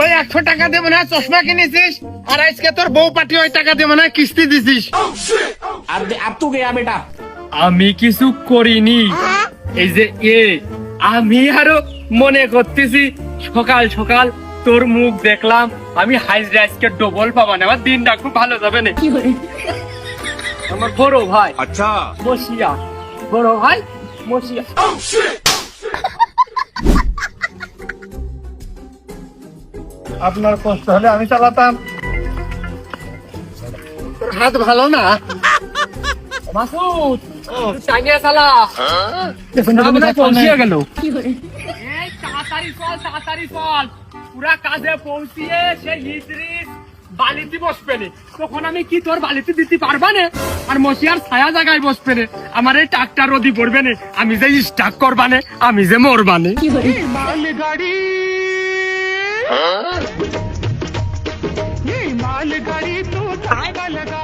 ওই 100 টাকা দেবো না চশমা কিনেছিস, আর আজকে তোর বউ পাটি ওই টাকা দেবো না কিস্তি দিছিস। अब तू गया बेटा। আমি কিছু করিনি, এই যে আমি আরো মনে করতেছি সকাল সকাল তোর মুখ দেখলাম, আমি হাইজরা আজকে ডবল পাবা না, আমার দিনটা খুব ভালো যাবে না। আমার বড় ভাই अच्छा মসিয়া, বড় ভাই মসিয়া। আপনার কষ্ট হলে আমি চালাতাম, তোর হাত ভালো না মাসুদ, টাঙিয়ে চালা। পৌঁছিয়ে গেল, তাড়াতাড়ি চল তাড়াতাড়ি চল, পুরা কাজে পৌঁছিয়ে সে ইদ্রিস বালিতে বসবে না, তখন আমি কি তোর বালিতে দিতে পারবা না, আর মসিয়ার ছায়া জায়গায় বসবে না, আমার এই টাকটা রদি পড়বে না, আমি যে স্টাক করবা না, আমি যে মরবা না। মালগাড়ি মালগাড়ি তো ধাগা লাগা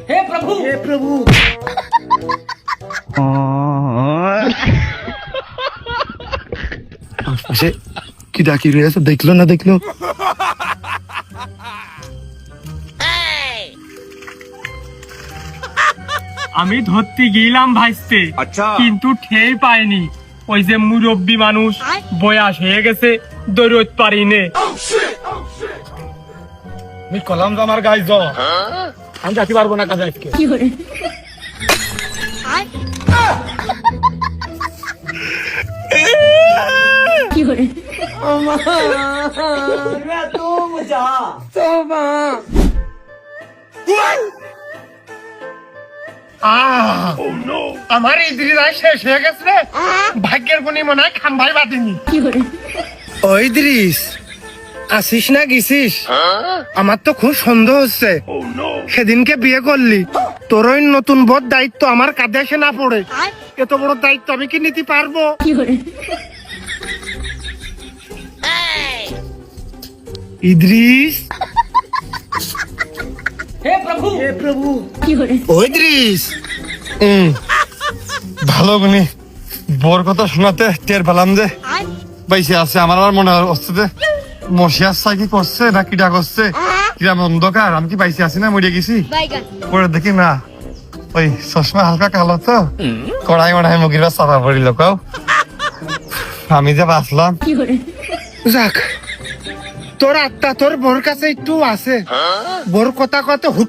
हे प्रभु हे प्रभु। আশেপাশে কি ডাকি রয়েছে, দেখলো না দেখলো? আমি ধরতে গেলাম ভাইস্তে, अच्छा কিন্তু ঠেই পাইনি, ওই যে মুরব্বী মানুষ বয়স হয়ে গেছে, দৌড়তে পারি নে। আমি কলাম যে আমার গাই যাও, আমি যাতে পারবো না কাজে আজকে। আমার ইদ্রিস শেষ হয়ে গেছে রে, ভাগ্যের গুণী মনে হয় খাম্বাই বাঁধেনি। ওই ইদ্রিস আসিস না গেছিস? আমার তো খুব সন্দেহ হচ্ছে, সেদিনকে বিয়ে করলি, তোর ওই নতুন বড় দায়িত্ব আমার কাঁধে এসে না পড়ে, এত বড় দায়িত্ব আমি কি নিতে পারবো? ইদ্রিস हे प्रभु হে প্রভু। ওই দৃশ ভালো গুনি বোর কথা শোনাতে টের পেলাম যে বাইসে আছে। আমার আর মনে হচ্ছে যে মশিয়ার সাই কি করছে না কিটা করছে, কিরাম অন্ধকার, আমি কি বাইসে আছি না মরে গেছি? পরে দেখি না ওই চশমা হালকা কালো তো, কড়াই মনে হয় মুগির চাপা পড়িল। কাউ আমি যে বাঁচলাম। যাক, তোর আত্মা তোর বোর কাছে একটু আছে, বোর কথা কত হুট